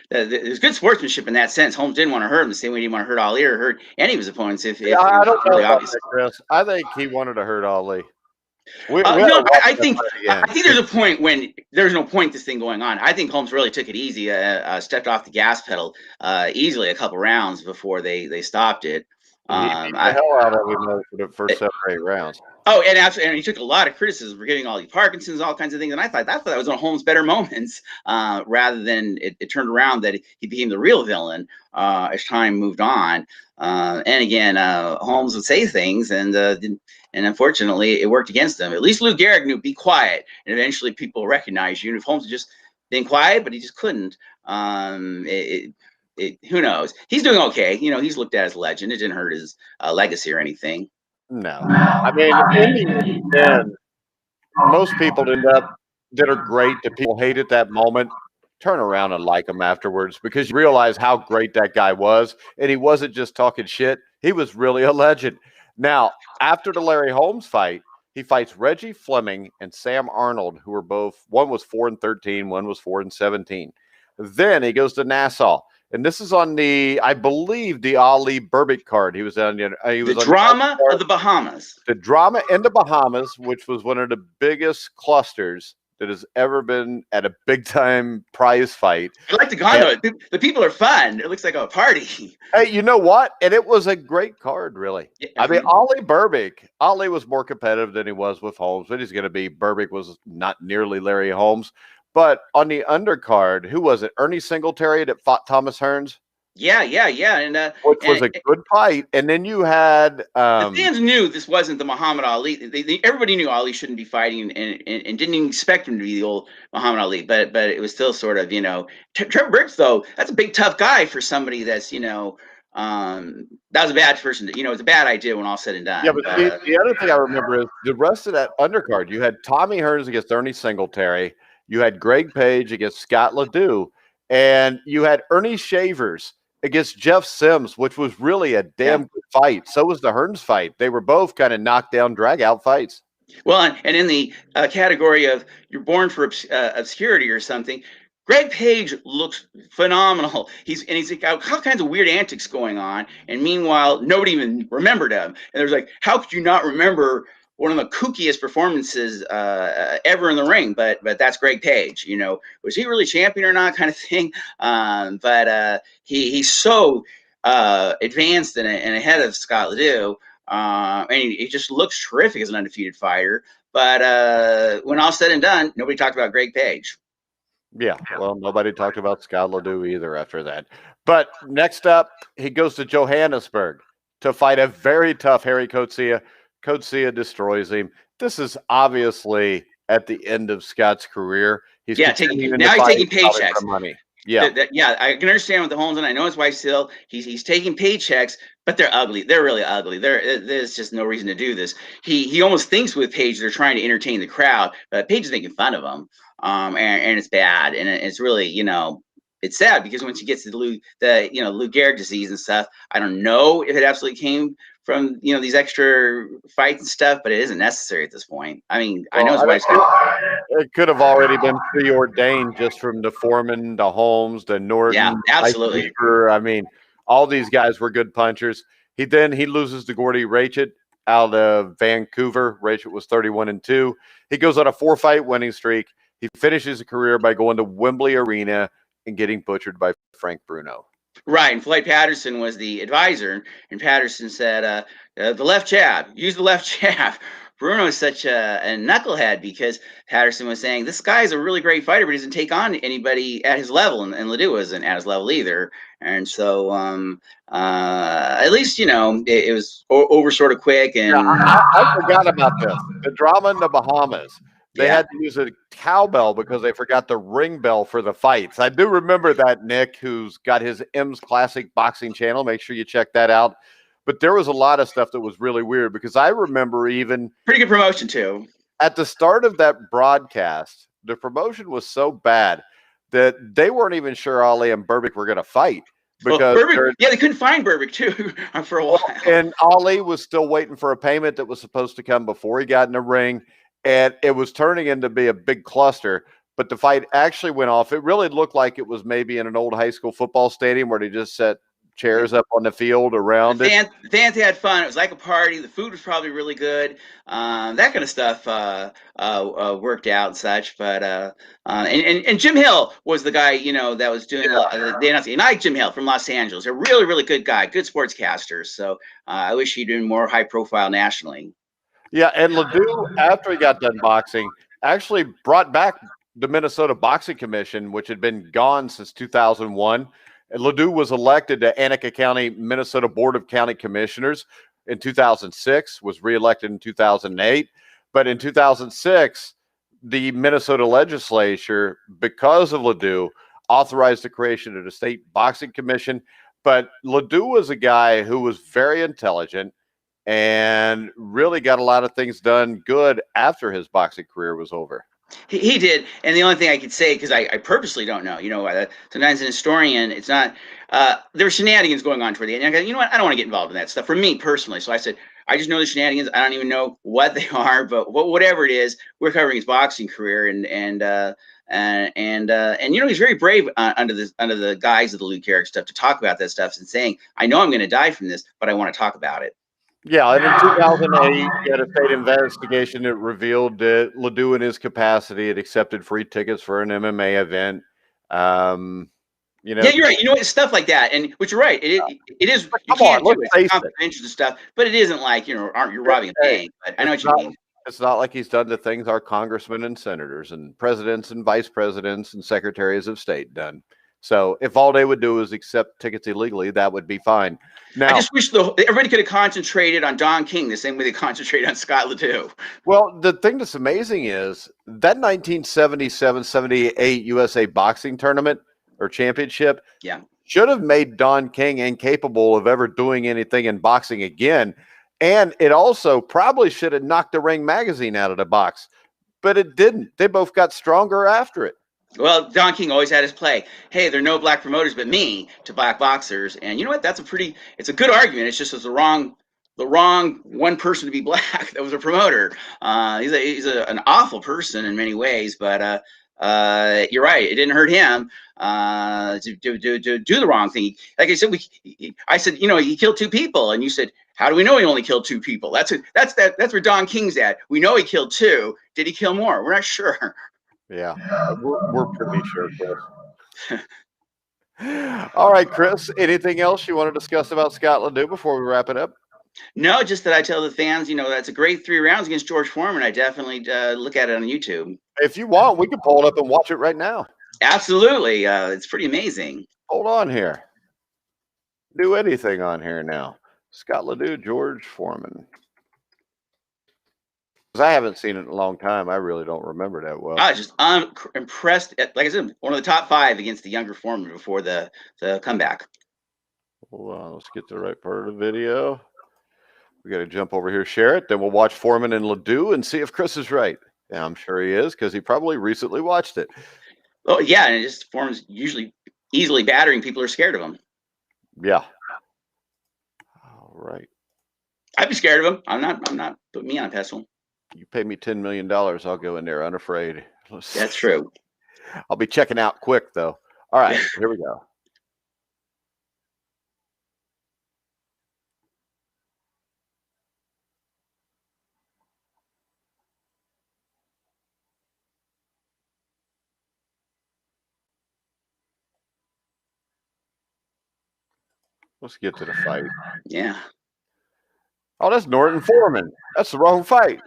There's good sportsmanship in that sense. Holmes didn't want to hurt him the same way he didn't want to hurt Ali or hurt any of his opponents. I don't know about that, Chris. I think he wanted to hurt Ali. We had to No, watch I that think fight again. I think there's a point when there's no point this thing going on. I think Holmes really took it easy, stepped off the gas pedal easily a couple rounds before they stopped it. He beat the hell out of him for the first 7 or 8 rounds. Oh, and absolutely, and he took a lot of criticism for getting all these Parkinson's, all kinds of things. And I thought that was one of Holmes' better moments, rather than it turned around that he became the real villain as time moved on. And again, Holmes would say things, and unfortunately, it worked against him. At least Lou Gehrig knew, be quiet, and eventually people recognize you. And if Holmes had just been quiet, but he just couldn't, who knows? He's doing okay. He's looked at as a legend. It didn't hurt his legacy or anything. No. I mean, in the end, most people that are great, that people hate at that moment, turn around and like him afterwards because you realize how great that guy was. And he wasn't just talking shit. He was really a legend. Now, after the Larry Holmes fight, he fights Reggie Fleming and Sam Arnold, who were both, one was 4-13, one was 4-17. Then he goes to Nassau. And this is on I believe, the Ali Berbick card. He was on the Drama of the Bahamas. The Drama in the Bahamas, which was one of the biggest clusters that has ever been at a big-time prize fight. I like the condo. The people are fun. It looks like a party. Hey, you know what? And it was a great card, really. Yeah. I mean, Ali Berbick. Ali was more competitive than he was with Holmes, but he's going to be. Berbick was not nearly Larry Holmes. But on the undercard, who was it? Ernie Singletary that fought Thomas Hearns? Yeah. And which was a good fight. And then you had the fans knew this wasn't the Muhammad Ali. Everybody knew Ali shouldn't be fighting, and didn't even expect him to be the old Muhammad Ali. But it was still sort of, Trevor Briggs, though, that's a big tough guy for somebody that's that was a bad person. It's a bad idea when all said and done. Yeah, but the other thing I remember is the rest of that undercard. You had Tommy Hearns against Ernie Singletary. You had Greg Page against Scott LeDoux, and you had Ernie Shavers against Jeff Sims, which was really a damn good fight. So was the Hearns fight. They were both kind of knockdown, drag-out fights. Well, and in the category of you're born for obscurity or something, Greg Page looks phenomenal. He's got all kinds of weird antics going on, and meanwhile, nobody even remembered him. And there's like, how could you not remember one of the kookiest performances ever in the ring? But that's Greg Page. Was he really champion or not, kind of thing. But he's so advanced and ahead of Scott LeDoux. And he just looks terrific as an undefeated fighter. But when all said and done, nobody talked about Greg Page. Yeah, well, nobody talked about Scott LeDoux either after that. But next up, he goes to Johannesburg to fight a very tough Harry Coetzee. Coetzee destroys him. This is obviously at the end of Scott's career. He's taking paychecks. Money. Yeah, I can understand with the Holmes, and I know his wife still. He's taking paychecks, but they're ugly. They're really ugly. There's just no reason to do this. He almost thinks with Page they're trying to entertain the crowd, but Page is making fun of him, and it's bad, and it's really it's sad because once you get to Lou Gehrig disease and stuff, I don't know if it absolutely came from these extra fights and stuff, but it isn't necessary at this point. I mean, I know his wife's it could have already been preordained just from the Foreman, the Holmes, the Norton. Yeah, absolutely. I mean, all these guys were good punchers. He loses to Gordy Rachet out of Vancouver. Rachet was 31-2. He goes on a 4-fight winning streak. He finishes his career by going to Wembley Arena and getting butchered by Frank Bruno. Right, and Floyd Patterson was the advisor, and Patterson said, the left jab, use the left jab. Bruno is such a knucklehead because Patterson was saying, this guy's a really great fighter, but he doesn't take on anybody at his level, and LeDoux wasn't at his level either. And so at least, it was over sort of quick. And I forgot about this. The drama in the Bahamas. They had to use a cowbell because they forgot the ring bell for the fights. I do remember that, Nick, who's got his M's Classic Boxing channel. Make sure you check that out. But there was a lot of stuff that was really weird because I remember even pretty good promotion too. At the start of that broadcast, the promotion was so bad that they weren't even sure Ali and Berbick were going to fight. Because they couldn't find Berbick too for a while. And Ali was still waiting for a payment that was supposed to come before he got in the ring. And it was turning into be a big cluster, but the fight actually went off. It really looked like it was maybe in an old high school football stadium where they just set chairs up on the field around it. The fans had fun. It was like a party. The food was probably really good. That kind of stuff worked out and such. But and Jim Hill was the guy, that was doing the announcing. And I like Jim Hill from Los Angeles. A really, really good guy, good sportscaster. So I wish he'd been more high profile nationally. Yeah, and LeDoux, after he got done boxing, actually brought back the Minnesota Boxing Commission, which had been gone since 2001. And LeDoux was elected to Annika County, Minnesota Board of County Commissioners in 2006, was reelected in 2008. But in 2006, the Minnesota legislature, because of LeDoux, authorized the creation of the state boxing commission. But LeDoux was a guy who was very intelligent and really got a lot of things done good after his boxing career was over. He did, and the only thing I could say, because I purposely don't know, sometimes an historian, it's not, there were shenanigans going on toward the end. I go, you know what, I don't want to get involved in that stuff for me personally. So I said, I just know the shenanigans. I don't even know what they are, but whatever it is, we're covering his boxing career, and he's very brave under the guise of the Lou Gehrig stuff to talk about that stuff and saying, I know I'm going to die from this, but I want to talk about it. Yeah, and in 2008, you had a state investigation that revealed that LeDoux, in his capacity, had accepted free tickets for an MMA event. Yeah, you're right. You know what? Stuff like that, but you're right. It is. You can't do it. It's conflict of interest and stuff, but it isn't like you're robbing a bank. But I know what you mean. It's not like he's done the things our congressmen and senators and presidents and vice presidents and secretaries of state done. So if all they would do is accept tickets illegally, that would be fine. Now, I just wish everybody could have concentrated on Don King the same way they concentrated on Scott LeDoux. Well, the thing that's amazing is that 1977-78 USA boxing tournament or championship should have made Don King incapable of ever doing anything in boxing again. And it also probably should have knocked the Ring magazine out of the box, but it didn't. They both got stronger after it. Well, Don King always had his play. Hey, there are no black promoters but me to black boxers. And you know what? It's a good argument. It's just the wrong one person to be black that was a promoter. He's an awful person in many ways, but you're right. It didn't hurt him to do the wrong thing. Like I said, he killed 2 people, and you said, how do we know he only killed 2 people? That's where Don King's at. We know he killed 2. Did he kill more? We're not sure. Yeah, we're pretty sure, Chris. All right, Chris, anything else you want to discuss about Scott LeDoux before we wrap it up? No, just that I tell the fans, that's a great 3 rounds against George Foreman. I definitely look at it on YouTube. If you want, we can pull it up and watch it right now. Absolutely. It's pretty amazing. Hold on here. Do anything on here now. Scott LeDoux, George Foreman. Because I haven't seen it in a long time. I really don't remember that well. I was just impressed. Like I said, one of the top 5 against the younger Foreman before the comeback. Hold on. Let's get to the right part of the video. We got to jump over here, share it. Then we'll watch Foreman and LeDoux and see if Chris is right. Yeah, I'm sure he is because he probably recently watched it. Oh, yeah. And Foreman's usually easily battering. People are scared of him. Yeah. All right. I'd be scared of him. I'm not. Put me on a pedestal. You pay me $10 million, I'll go in there unafraid. That's true. I'll be checking out quick, though. All right, here we go. Let's get to the fight. Yeah. Oh, that's Norton Foreman. That's the wrong fight.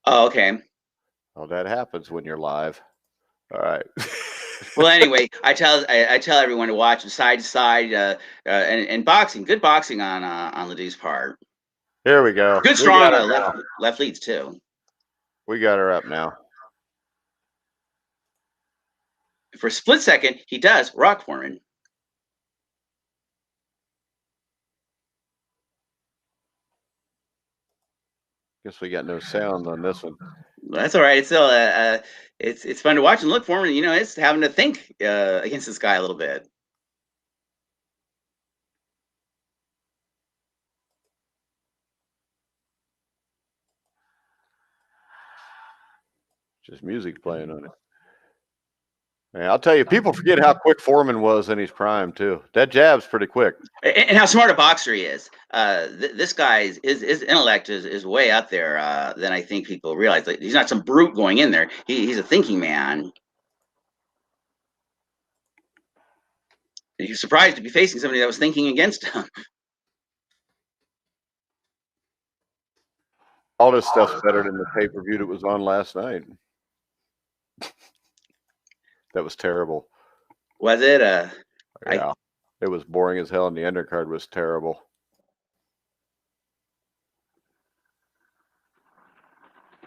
Oh, okay. Oh, that happens when you're live. All right. Well, anyway, I tell everyone to watch side to side and boxing. Good boxing on LeDoux's part. Here we go. Good strong left leads too. We got her up now. For a split second, he does rock Foreman. Guess we got no sound on this one. That's all right. It's still it's fun to watch and look. Foreman, it's having to think against this guy a little bit. Just music playing on it. Yeah, I'll tell you, people forget how quick Foreman was in his prime too. That jab's pretty quick, and how smart a boxer he is. This guy's his intellect is way up there than I think people realize. Like, he's not some brute going in there. He's a thinking man. And he's surprised to be facing somebody that was thinking against him. all this stuff's better than the pay-per-view that was on last night. That was terrible. Was it? Yeah, it was boring as hell, and the undercard was terrible.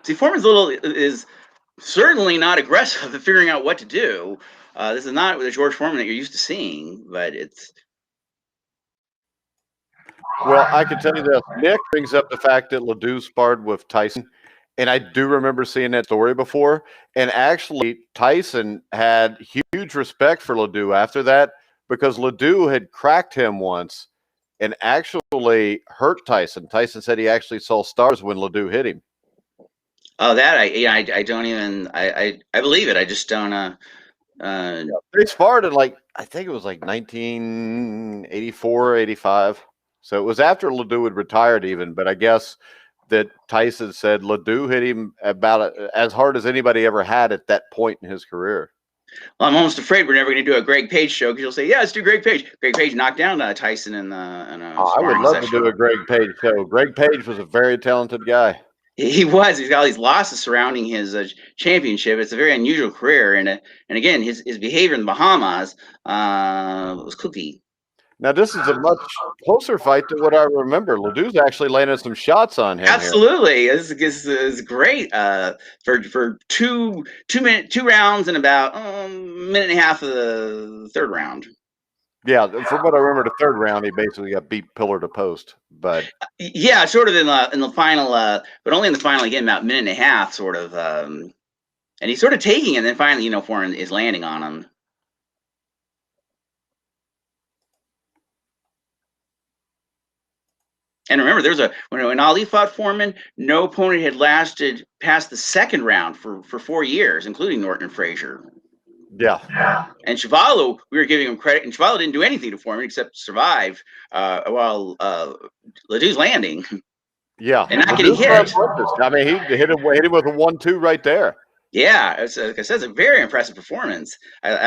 See, Foreman's is certainly not aggressive at figuring out what to do. This is not the George Foreman that you're used to seeing, but it's. Well, I can tell you this. Nick brings up the fact that LeDoux sparred with Tyson, and I do remember seeing that story before. And actually, Tyson had huge respect for LeDoux after that because LeDoux had cracked him once and actually hurt Tyson. Tyson said he actually saw stars when LeDoux hit him. Oh, that I don't even I believe it. I just don't. They sparred in I think it was 1984, 85. So it was after LeDoux had retired even, but I guess that Tyson said LeDoux hit him about as hard as anybody ever had at that point in his career. Well, I'm almost afraid we're never going to do a Greg Page show because you'll say, "Yeah, let's do Greg Page." Greg Page knocked down Tyson in a I would love to do a Greg Page show. Greg Page was a very talented guy. He was. He's got all these losses surrounding his championship. It's a very unusual career, and again, his behavior in the Bahamas was cookie. Now, this is a much closer fight than what I remember. LeDoux's actually landed some shots on him. Absolutely, this is great for two rounds and about a minute and a half of the third round. Yeah, from what I remember, the third round he basically got beat pillar to post. But yeah, sort of in the final, but only in the final again, about a minute and a half, sort of. And he's sort of taking it, and then finally, Foreman is landing on him. And remember, when Ali fought Foreman, no opponent had lasted past the second round for 4 years, including Norton and Frazier. Yeah. And Chivalro, we were giving him credit, and Chivalro didn't do anything to Foreman except survive while LeDoux's landing. Yeah. And not getting hit. I mean, he hit him with a 1-2 right there. Yeah, like I said, it's a very impressive performance.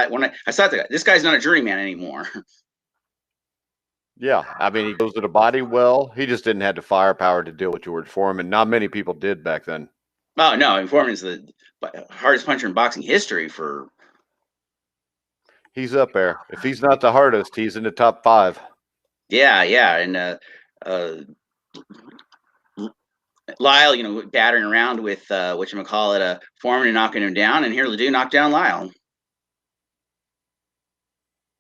When I saw this guy's not a journeyman anymore. Yeah, I mean, he goes to the body well. He just didn't have the firepower to deal with George Foreman. Not many people did back then. Oh, no, and Foreman's the hardest puncher in boxing history for. He's up there. If he's not the hardest, he's in the top 5. Yeah, and Lyle, battering around with whatchamacallit, Foreman and knocking him down, and here LeDoux knocked down Lyle.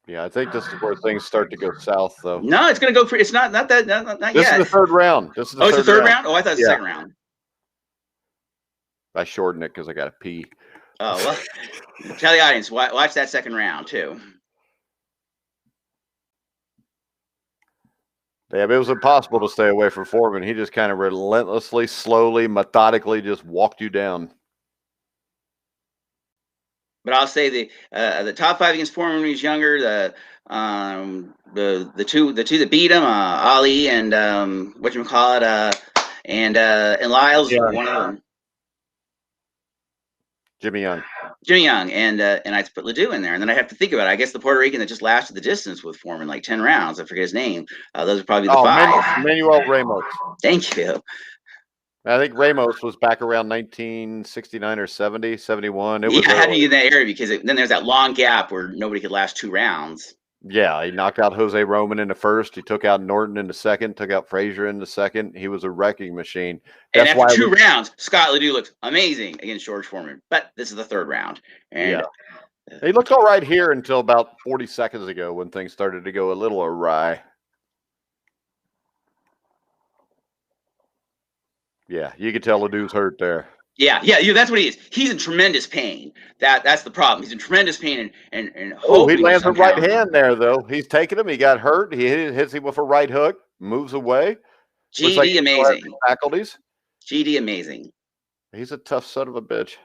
Yeah, I think this is where things start to go south, though. No, it's going to go for. It's not yet. This is the third round. It's the third round. Oh, I thought it was the second round. I shortened it because I got to pee. Oh well, tell the audience watch that second round too. Yeah, but it was impossible to stay away from Foreman. He just kind of relentlessly, slowly, methodically just walked you down. But I'll say the top 5 against Foreman when he was younger, the two that beat him, Ali and and Lyle's one of them. Jimmy Young, and I put LeDoux in there, and then I have to think about it. I guess the Puerto Rican that just lasted the distance with Foreman, 10 rounds. I forget his name. Those are probably the 5. Manuel Ramos. Thank you. I think Ramos was back around 1969 or 70, 71. It had to be in that area because then there's that long gap where nobody could last 2 rounds. Yeah, he knocked out Jose Roman in the first. He took out Norton in the second, took out Frazier in the second. He was a wrecking machine. That's and after 2 rounds, Scott LeDoux looked amazing against George Foreman. But this is the third round. And he looked all right here until about 40 seconds ago when things started to go a little awry. Yeah, you could tell LeDoux's hurt there. Yeah, that's what he is. He's in tremendous pain. That's the problem. He's in tremendous pain and he lands a right hand there though. He's taking him. He got hurt. He hits him with a right hook. Moves away. GD amazing. Faculties. GD amazing. He's a tough son of a bitch.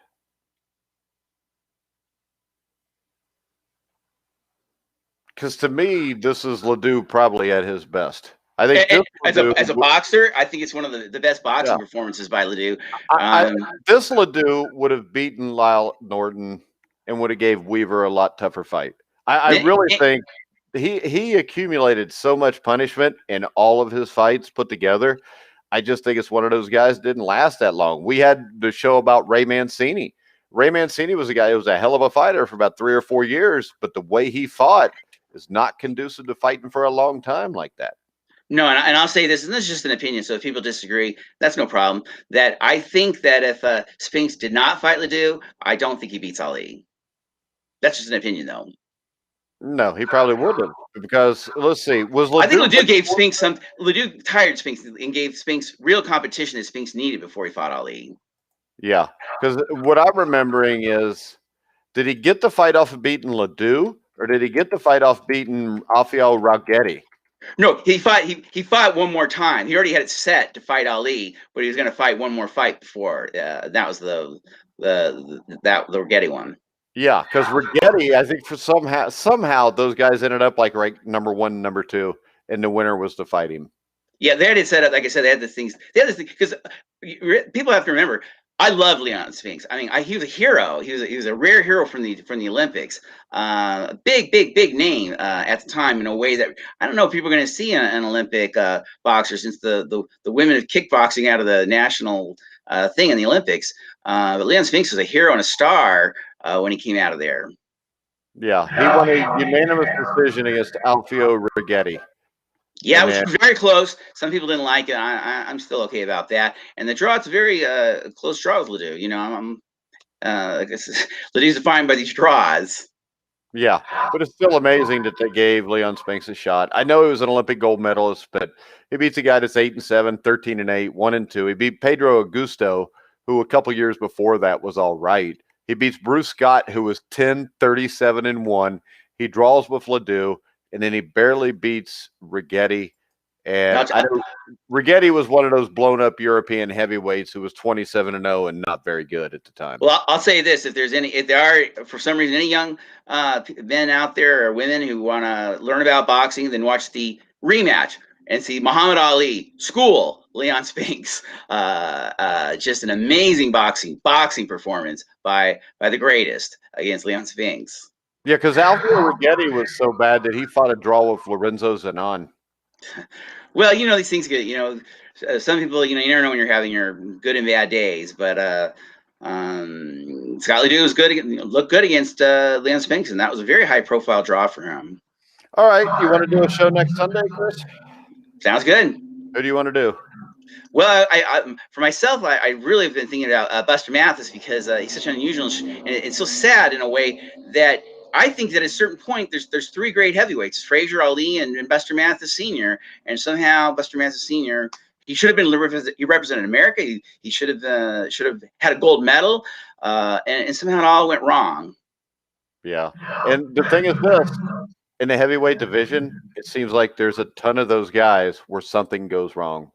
because to me, this is LeDoux probably at his best. I think this As LeDoux, a boxer, I think it's one of the best boxing yeah, performances by LeDoux. I this LeDoux would have beaten Lyle Norton and would have gave Weaver a lot tougher fight. I really think he accumulated so much punishment in all of his fights put together. I just think it's one of those guys that didn't last that long. We had the show about Ray Mancini. Ray Mancini was a guy who was a hell of a fighter for about 3 or 4 years, but the way he fought is not conducive to fighting for a long time like that. No, and I'll say this, and this is just an opinion, so if people disagree, that's no problem. That I think that if Spinks did not fight LeDoux, I don't think he beats Ali. That's just an opinion, though. No, he probably wouldn't, because let's see, was I think LeDoux LeDoux gave Spinks some. LeDoux tired Spinks and gave Spinks real competition that Spinks needed before he fought Ali. Yeah, because what I'm remembering is, did he get the fight off of beating LeDoux, or did he get the fight off beating Alfio Raugetti? No, he fought one more time. He already had it set to fight Ali, but he was going to fight one more fight before. That was the Raugetti one. Yeah, because Raugetti, I think for somehow those guys ended up like right number 1, number 2, and the winner was to fight him. Yeah, they had it set up. Like I said, they had the things. They had this thing because people have to remember. I love Leon Spinks. I mean, he was a hero. He was a rare hero from the Olympics. Big name at the time in a way that I don't know if people are going to see an Olympic boxer, since the women of kickboxing out of the national thing in the Olympics. But Leon Spinks was a hero and a star when he came out of there. Yeah, he won a unanimous decision against Alfio Raugetti. Yeah, it was very close. Some people didn't like it. I'm still okay about that. And the draw, it's a very close draw with LeDoux. You know, I guess LeDoux's defined by these draws. Yeah, but it's still amazing that they gave Leon Spinks a shot. I know he was an Olympic gold medalist, but he beats a guy that's 8-7, 13-8, 1-2. He beat Pedro Augusto, who a couple years before that was all right. He beats Bruce Scott, who was 10-37-1. He draws with LeDoux, and then he barely beats Raugetti. And I know Raugetti was one of those blown up European heavyweights who was 27-0 and not very good at the time. Well, I'll say this: if there are for some reason any young men out there or women who want to learn about boxing, then watch the rematch and see Muhammad Ali school Leon Spinks. Just an amazing boxing performance by the greatest against Leon Spinks. Yeah, because Alfio Raugetti was so bad that he fought a draw with Lorenzo Zanon. Well, you know, these things get, you know, some people, you know, you never know when you're having your good and bad days, but Scott LeDoux was good, looked good against Leon Spinks, and that was a very high profile draw for him. All right, you want to do a show next Sunday, Chris? Sounds good. Who do you want to do? Well, I for myself, I really have been thinking about Buster Mathis, because he's such an unusual, and it's so sad in a way that I think that at a certain point, there's 3 great heavyweights: Frazier, Ali, and Buster Mathis Sr. And somehow Buster Mathis Sr., he should have been he represented America. He should have had a gold medal, and somehow it all went wrong. Yeah, and the thing is this: in the heavyweight division, it seems like there's a ton of those guys where something goes wrong.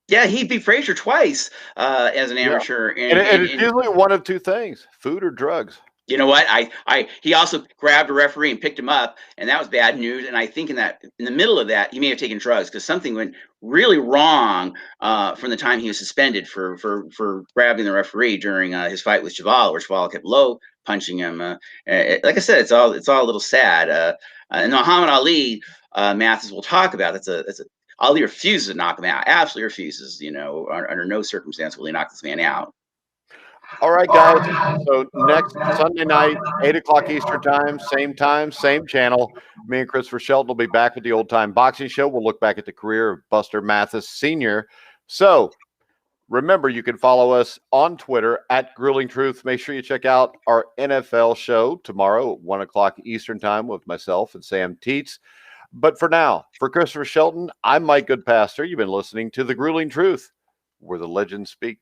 Yeah, he beat Frazier twice as an amateur, and it's usually one of 2 things: food or drugs. You know what? He also grabbed a referee and picked him up, and that was bad news. And I think in the middle of that, he may have taken drugs, because something went really wrong from the time he was suspended for grabbing the referee during his fight with Chivalro, where Chivalro kept low punching him. Like I said, it's all a little sad. And Muhammad Ali, Mathis will talk about. Ali refuses to knock him out. Absolutely refuses. You know, under no circumstance will he knock this man out. All right, guys. So next Sunday night, 8 o'clock Eastern time, same channel. Me and Christopher Shelton will be back with the Old Time Boxing Show. We'll look back at the career of Buster Mathis Sr. So remember, you can follow us on Twitter at Grueling Truth. Make sure you check out our NFL show tomorrow at 1 o'clock Eastern time with myself and Sam Teets. But for now, for Christopher Shelton, I'm Mike Goodpaster. You've been listening to The Grueling Truth, where the legends speak.